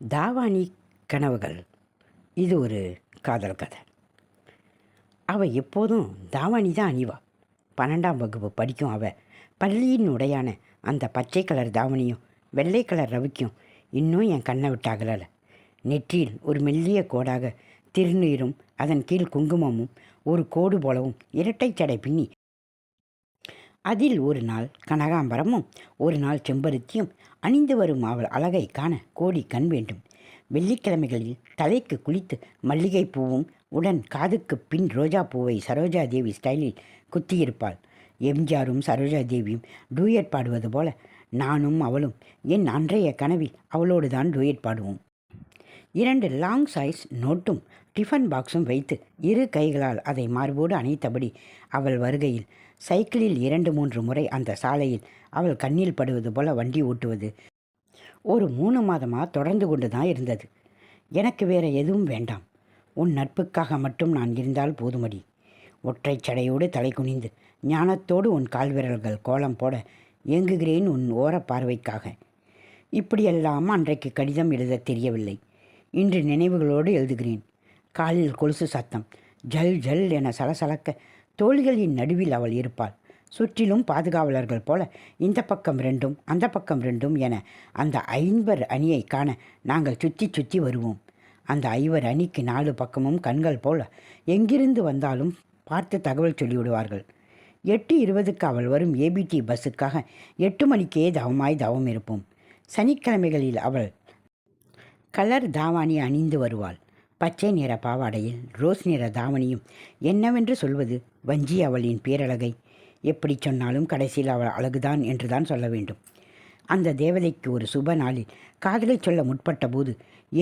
தாவாணி கனவுகள். இது ஒரு காதல் கதை. அவள் எப்போதும் தாவாணி தான் அணிவா. 12ஆம் வகுப்பு படிக்கும் அவள் பள்ளியின் உடையான அந்த பச்சை கலர் தாவணியும் வெள்ளை கலர் ரவிக்கும் இன்னும் என் கண்ணை விட்டாகலை. நெற்றியில் ஒரு மெல்லிய கோடாக திருநீரும் அதன் கீழ் குங்குமமும் ஒரு கோடு போலவும் இரட்டை சடை பின்னி அதில் ஒரு நாள் கனகாம்பரமும் ஒரு நாள் செம்பருத்தியும் அணிந்து வரும் அவள் அழகை காண கோடி கண் வேண்டும். வெள்ளிக்கிழமைகளில் தலைக்கு குளித்து மல்லிகை பூவும் உடன் காதுக்கு பின் ரோஜா பூவை சரோஜாதேவி ஸ்டைலில் குத்தியிருப்பாள். எம்ஜிஆரும் சரோஜாதேவியும் டூயட் பாடுவது போல நானும் அவளும் என் அன்றைய கனவில் அவளோடு தான் டூயட் பாடுவோம். 2 லாங் சைஸ் நோட்டும் டிஃபன் பாக்ஸும் வைத்து இரு கைகளால் அதை மார்போடு அணைத்தபடி அவள் வருகையில் சைக்கிளில் 2-3 முறை அந்த சாலையில் அவள் கண்ணில் படுவது போல வண்டி ஓட்டுவது ஒரு 3 மாதமாக தொடர்ந்து கொண்டு தான் இருந்தது. எனக்கு வேற எதுவும் வேண்டாம், உன் நட்புக்காக மட்டும் நான் இருந்தால் போதுமடி. ஒற்றை சடையோடு தலை குனிந்து ஞானத்தோடு உன் கால்விரல்கள் கோலம் போட ஏங்குகிறேன் உன் ஓர பார்வைக்காக. இப்படியெல்லாம் அன்றைக்கு கடிதம் எழுத தெரியவில்லை. இன்று நினைவுகளோடு எழுதுகிறேன். காலில் கொலுசு சத்தம் ஜல் ஜல் என சலசலக்க தோள்களின் நடுவில் அவள் இருப்பாள். சுற்றிலும் பாதுகாவலர்கள் போல இந்த பக்கம் 2 அந்த பக்கம் 2 என அந்த 5 அணியை காண நாங்கள் சுற்றி சுற்றி வருவோம். அந்த 5 அணிக்கு 4 பக்கமும் கண்கள் போல எங்கிருந்து வந்தாலும் பார்த்து தகவல் சொல்லிவிடுவார்கள். 8:20க்கு அவள் வரும் ஏபிடி பஸ்ஸுக்காக 8 மணிக்கே தவம் இருப்போம். சனிக்கிழமைகளில் அவள் கலர் தாவாணி அணிந்து வருவாள். பச்சை நிற பாவாடையில் ரோஸ் நிற தாவணியும். என்னவென்று சொல்வது வஞ்சி அவளின் பேரழகை? எப்படி சொன்னாலும் கடைசியில் அவள் அழகுதான் என்று தான் சொல்ல வேண்டும். அந்த தேவதைக்கு ஒரு சுப நாளில் காதலை சொல்ல முற்பட்ட போது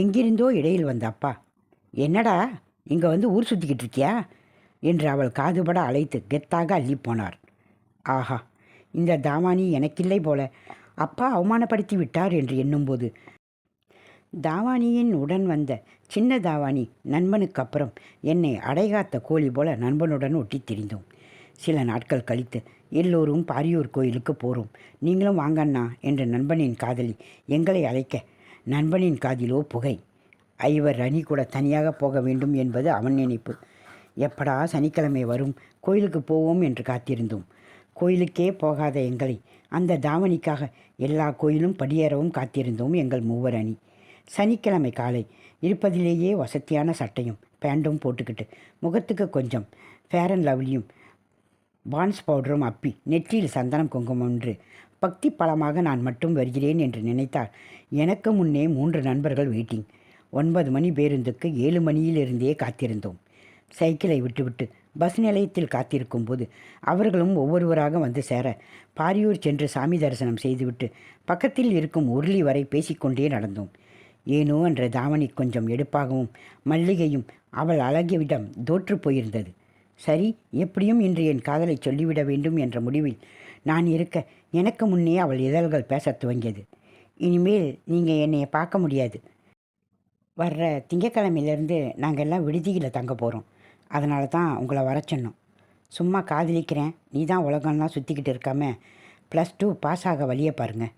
எங்கிருந்தோ இடையில் வந்த அப்பா, என்னடா இங்கே வந்து ஊர் சுற்றிக்கிட்டு இருக்கியா என்று அவள் காதுபட அழைத்து கெத்தாக அள்ளி போனார். ஆஹா, இந்த தாவாணி எனக்கில்லை போல அப்பா அவமானப்படுத்தி விட்டார் என்று எண்ணும்போது தாவாணியின் உடன் வந்த சின்ன தாவாணி நண்பனுக்கு அப்புறம் என்னை அடைகாத்த கோழி போல நண்பனுடன் ஒட்டி திரிந்தோம். சில நாட்கள் கழித்து எல்லோரும் பாரியூர் கோயிலுக்கு போகிறோம், நீங்களும் வாங்கண்ணா என்று நண்பனின் காதலி எங்களை அழைக்க நண்பனின் காதிலோ புகை. 5 அணி கூட தனியாக போக வேண்டும் என்பது அவன் நினைப்பு. எப்படா சனிக்கிழமை வரும், கோயிலுக்கு போவோம் என்று காத்திருந்தோம். கோயிலுக்கே போகாத எங்களை அந்த தாவணிக்காக எல்லா கோயிலும் படியேறவும் காத்திருந்தோம் எங்கள் 3 அணி. சனிக்கிழமை காலை இருப்பதிலேயே வசதியான சட்டையும் பேண்டும் போட்டுக்கிட்டு முகத்துக்கு கொஞ்சம் ஃபேர் அண்ட் லவ்லியும் பான்ஸ் பவுடரும் அப்பி நெற்றியில் சந்தனம் குங்குமம் என்று பக்தி பலமாக நான் மட்டும் வருகிறேன் என்று நினைத்தால் எனக்கு முன்னே 3 நண்பர்கள் வெயிட்டிங். 9 மணி பேருந்துக்கு 7 மணியிலிருந்தே காத்திருந்தோம். சைக்கிளை விட்டுவிட்டு பஸ் நிலையத்தில் காத்திருக்கும் போது அவர்களும் ஒவ்வொருவராக வந்து சேர பாரியூர் சென்று சாமி தரிசனம் செய்துவிட்டு பக்கத்தில் இருக்கும் உருளி வரை பேசிக்கொண்டே நடந்தோம். ஏனோ என்ற தாவணி கொஞ்சம் எடுப்பாகவும் மல்லிகையும் அவள் அழகியவிடம் தோற்று போயிருந்தது. சரி, எப்படியும் இன்று என் காதலை சொல்லிவிட வேண்டும் என்ற முடிவில் நான் இருக்க எனக்கு முன்னே அவள் இதழ்கள் பேசத் துவங்கியது. இனிமேல் நீங்கள் என்னையை பார்க்க முடியாது. வர்ற திங்கக்கிழமையிலேருந்து நாங்கள் எல்லாம் விடுதியில் தங்க போகிறோம். அதனால தான் உங்களை வர சொன்னோம். சும்மா காதலிக்கிறேன், நீ தான் உலகம்லாம் சுற்றிக்கிட்டு இருக்காம +2 பாஸ் ஆக வழியை பாருங்கள்.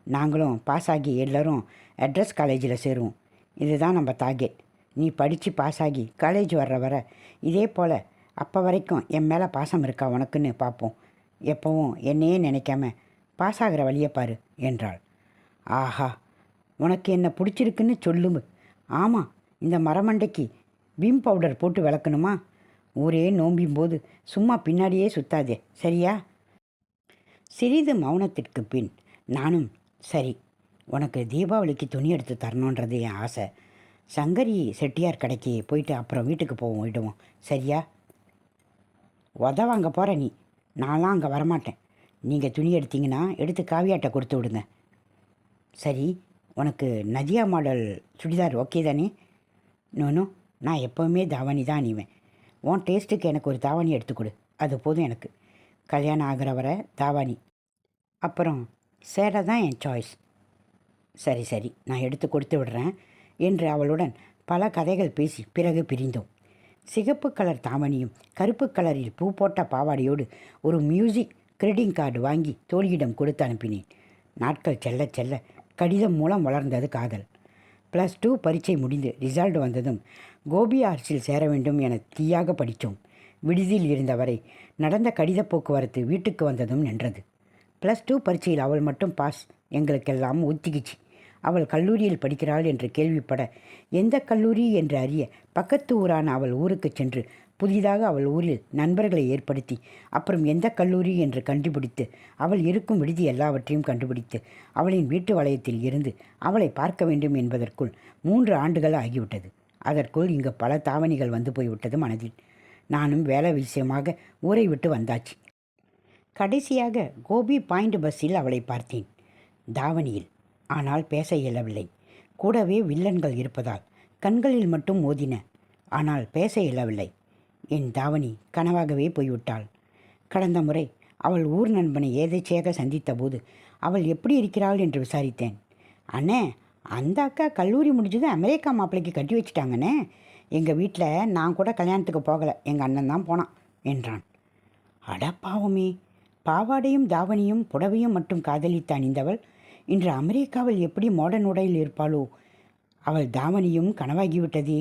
நாங்களும் பாஸ் ஆகி எல்லோரும் அட்ரஸ் காலேஜில் சேருவோம். இதுதான் நம்ம டார்கெட். நீ படித்து பாஸ் ஆகி காலேஜ் வர இதே போல் அப்போ வரைக்கும் என் மேலே பாசம் இருக்கா உனக்குன்னு பார்ப்போம். எப்போவும் என்னையே நினைக்காம பாஸ் ஆகிற வழியை பாரு என்றாள். ஆஹா, உனக்கு என்ன பிடிச்சிருக்குன்னு சொல்லு. ஆமாம், இந்த மரமண்டைக்கு பீம் பவுடர் போட்டு விளக்கணுமா? ஊரே நோம்பியும் போது சும்மா பின்னாடியே சுத்தாதே, சரியா? சிறிது மௌனத்திற்கு பின் நானும், சரி, உனக்கு தீபாவளிக்கு துணி எடுத்து தரணுன்றது என் ஆசை. சங்கரி செட்டியார் கடைக்கு போயிட்டு அப்புறம் வீட்டுக்கு விடுவோம், சரியா? வாங்க போகிற நீ, நான்லாம் அங்கே வரமாட்டேன். நீங்கள் துணி எடுத்தீங்கன்னா எடுத்து காவியாட்டை கொடுத்து விடுங்க. சரி, உனக்கு நதியா மாடல் சுடிதார் ஓகே தானே? நோனோ, நான் எப்போவுமே தாவணி தான் அணிவேன். உன் டேஸ்ட்டுக்கு எனக்கு ஒரு தாவணி எடுத்து கொடு, அது போதும் எனக்கு. கல்யாணம் ஆகிற வரை தாவணி, அப்புறம் சேலை தான் என் சாய்ஸ். சரி சரி, நான் எடுத்து கொடுத்து விடுறேன் என்று அவளுடன் பல கதைகள் பேசி பிறகு பிரிந்தோம். சிகப்பு கலர் தாவணியும் கருப்பு கலரில் பூ போட்ட பாவாடையோடு ஒரு மியூசிக் கிரெடிங் கார்டு வாங்கி தோழியிடம் கொடுத்து அனுப்பினேன். நாட்கள் செல்ல செல்ல கடிதம் மூலம் வளர்ந்தது காதல். +2 பரீட்சை முடிந்து ரிசல்ட் வந்ததும் கோபி ஆர்ட்ஸில் சேர வேண்டும் என தீயாக படித்தோம். விடுதியில் இருந்தவரை நடந்த கடித போக்குவரத்து வீட்டுக்கு வந்ததும் நின்றது. +2 பரீட்சையில் அவள் மட்டும் பாஸ். எங்களுக்கெல்லாம் ஒத்திக்கிச்சு. அவள் கல்லூரியில் படிக்கிறாள் என்று கேள்விப்பட எந்த கல்லூரி என்று அறிய பக்கத்து ஊரான அவள் ஊருக்கு சென்று புதிதாக அவள் ஊரில் நண்பர்களை ஏற்படுத்தி அப்புறம் எந்த கல்லூரி என்று கண்டுபிடித்து அவள் இருக்கும் விடுதி எல்லாவற்றையும் கண்டுபிடித்து அவளின் வீட்டு வளையத்தில் இருந்து அவளை பார்க்க வேண்டும் என்பதற்குள் 3 ஆண்டுகள் ஆகிவிட்டது. அதற்குள் இங்கு பல தாவணிகள் வந்து போய்விட்டது மனதில். நானும் வேலை விஷயமாக ஊரை விட்டு வந்தாச்சு. கடைசியாக கோபி பாயிண்ட் பஸ்ஸில் அவளை பார்த்தேன். தாவணியில். ஆனால் பேச இயலவில்லை. கூடவே வில்லன்கள் இருப்பதால் கண்களில் மட்டும் மோதின. ஆனால் பேச இயலவில்லை. என் தாவணி கனவாகவே போய்விட்டாள். கடந்த முறை அவள் ஊர் நண்பனை ஏதேச்சையாக சந்தித்த போது அவள் எப்படி இருக்கிறாள் என்று விசாரித்தேன். அண்ணே, அந்த அக்கா கல்லூரி முடிஞ்சது அமெரிக்கா மாப்பிள்ளைக்கு கட்டி வச்சுட்டாங்கண்ணே. எங்கள் வீட்டில் நான் கூட கல்யாணத்துக்கு போகலை, எங்கள் அண்ணன் தான் போனான் என்றான். அட பாவமே! பாவாடையும் தாவணியும் புடவையும் மட்டும் காதலித்து அணிந்தவள் இன்று அமெரிக்காவில் எப்படி மாடர்ன் உடையில் இருப்பாளோ? அவள் தாவணியும் கனவாகிவிட்டதே.